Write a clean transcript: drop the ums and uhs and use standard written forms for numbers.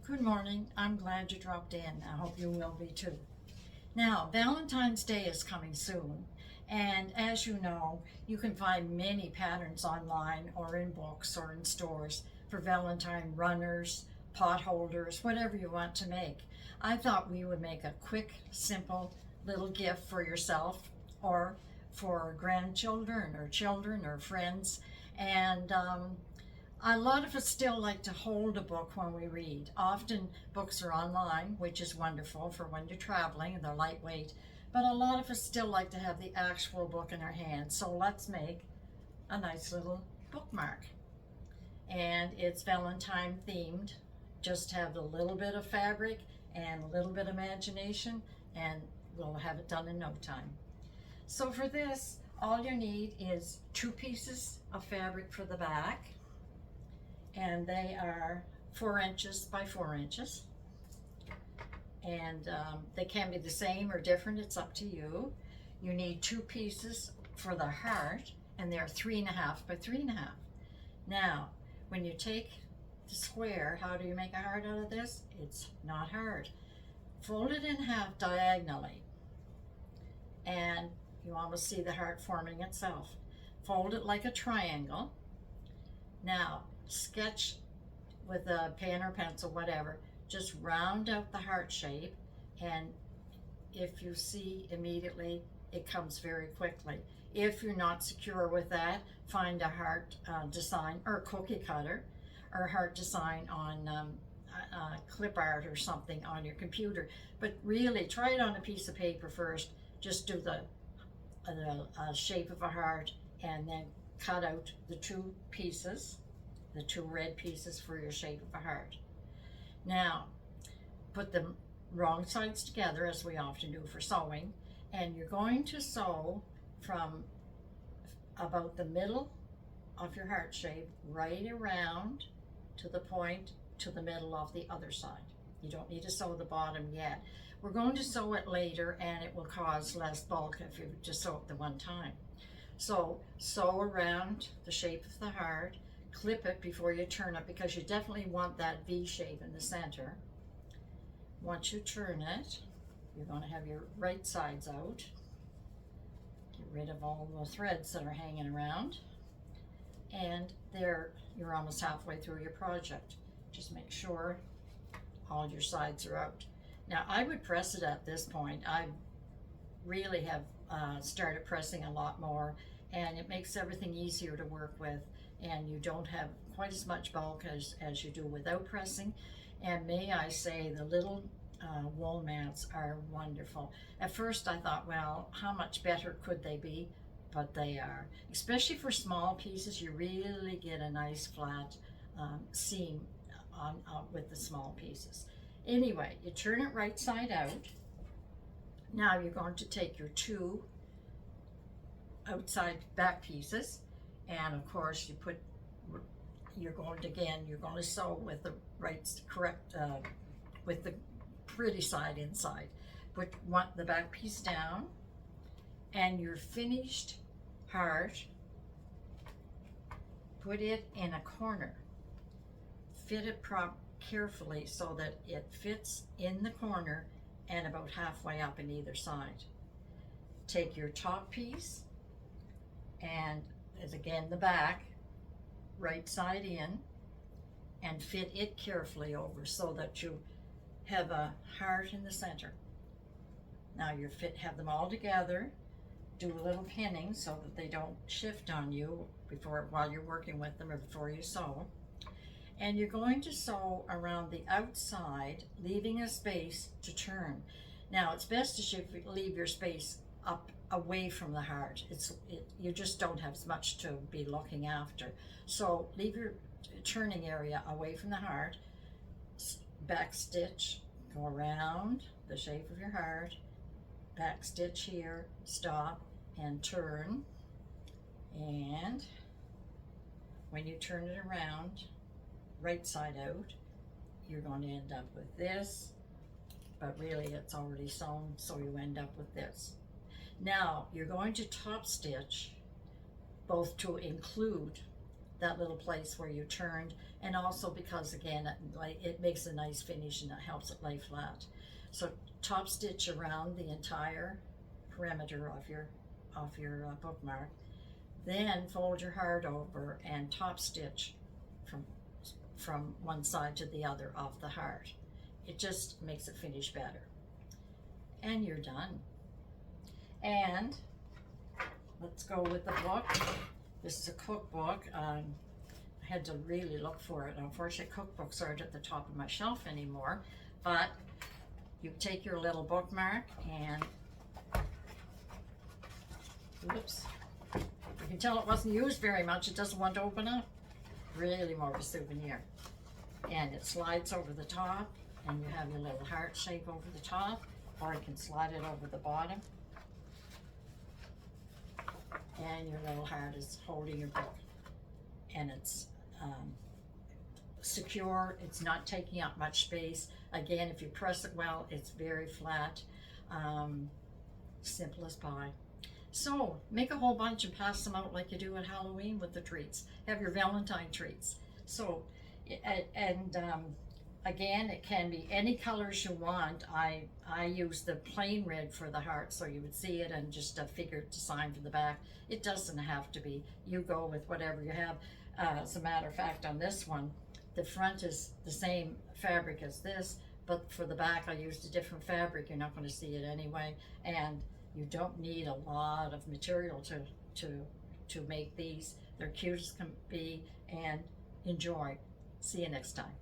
Good morning. I'm glad you dropped in. I hope you will be too. Now, Valentine's Day is coming soon, and as you know, you can find many patterns online or in books or in stores for Valentine runners, pot holders, whatever you want to make. I thought we would make a quick, simple little gift for yourself or for grandchildren or children or friends. And a lot of us still like to hold a book when we read. Often books are online, which is wonderful for when you're traveling and they're lightweight, but a lot of us still like to have the actual book in our hands. So let's make a nice little bookmark. And it's Valentine themed. Just have a little bit of fabric and a little bit of imagination, and we'll have it done in no time. So for this, all you need is 2 pieces of fabric for the back, and they are 4 inches by 4 inches, and they can be the same or different, it's up to you. You need 2 pieces for the heart, and they're 3.5 by 3.5. Now when you take the square, how do you make a heart out of this? It's not hard. Fold it in half diagonally, and you almost see the heart forming itself. Fold it like a triangle. Now sketch with a pen or pencil, whatever, just round out the heart shape, and if you see immediately, it comes very quickly. If you're not secure with that, find a heart design or a cookie cutter or heart design on clip art or something on your computer, but really try it on a piece of paper first. Just do the shape of a heart, and then cut out the 2 pieces, the 2 red pieces for your shape of a heart. Now put the wrong sides together, as we often do for sewing, and you're going to sew from about the middle of your heart shape right around to the point to the middle of the other side. You don't need to sew the bottom yet. We're going to sew it later, and it will cause less bulk if you just sew it the one time. So sew around the shape of the heart, clip it before you turn it, because you definitely want that V shape in the center. Once you turn it, you're going to have your right sides out. Get rid of all the threads that are hanging around, and there you're almost halfway through your project. Just make sure all your sides are out. Now I would press it at this point. I really have started pressing a lot more, and it makes everything easier to work with, and you don't have quite as much bulk as you do without pressing. And may I say, the little wool mats are wonderful. At first I thought, well, how much better could they be? But they are. Especially for small pieces, you really get a nice flat seam with the small pieces. Anyway, you turn it right side out. Now you're going to take your 2 outside back pieces, and of course you're going to sew with the correct with the pretty side inside. Put the back piece down, and your finished heart, put it in a corner. Fit it carefully so that it fits in the corner and about halfway up in either side. Take your top piece, and as again the back, right side in, and fit it carefully over so that you have a heart in the center. Now have them all together. Do a little pinning so that they don't shift on you while you're working with them or before you sew. And you're going to sew around the outside, leaving a space to turn. Now it's best if you leave your space up away from the heart. You just don't have as much to be looking after. So leave your turning area away from the heart. Back stitch, go around the shape of your heart, back stitch here, stop, and turn. And when you turn it around, right side out, you're going to end up with this, but really it's already sewn, so you end up with this. Now you're going to top stitch both to include that little place where you turned, and also because again it makes a nice finish and it helps it lay flat. So top stitch around the entire perimeter of your bookmark, then fold your heart over and top stitch from one side to the other of the heart. It just makes it finish better. And you're done. And let's go with the book. This is a cookbook. I had to really look for it. Unfortunately, cookbooks aren't at the top of my shelf anymore, but you take your little bookmark and, oops, you can tell it wasn't used very much. It doesn't want to open up. Really more of a souvenir. And it slides over the top, and you have your little heart shape over the top, or you can slide it over the bottom. And your little heart is holding your book. And it's secure, it's not taking up much space. Again, if you press it well, it's very flat. Simple as pie. So make a whole bunch and pass them out like you do at Halloween with the treats. Have your Valentine treats. So, and again, it can be any colors you want. I use the plain red for the heart, so you would see it, and just a figured design for the back. It doesn't have to be. You go with whatever you have. As a matter of fact, on this one, the front is the same fabric as this, but for the back I used a different fabric. You're not going to see it anyway, and you don't need a lot of material to make these. They're cute as can be, and enjoy. See you next time.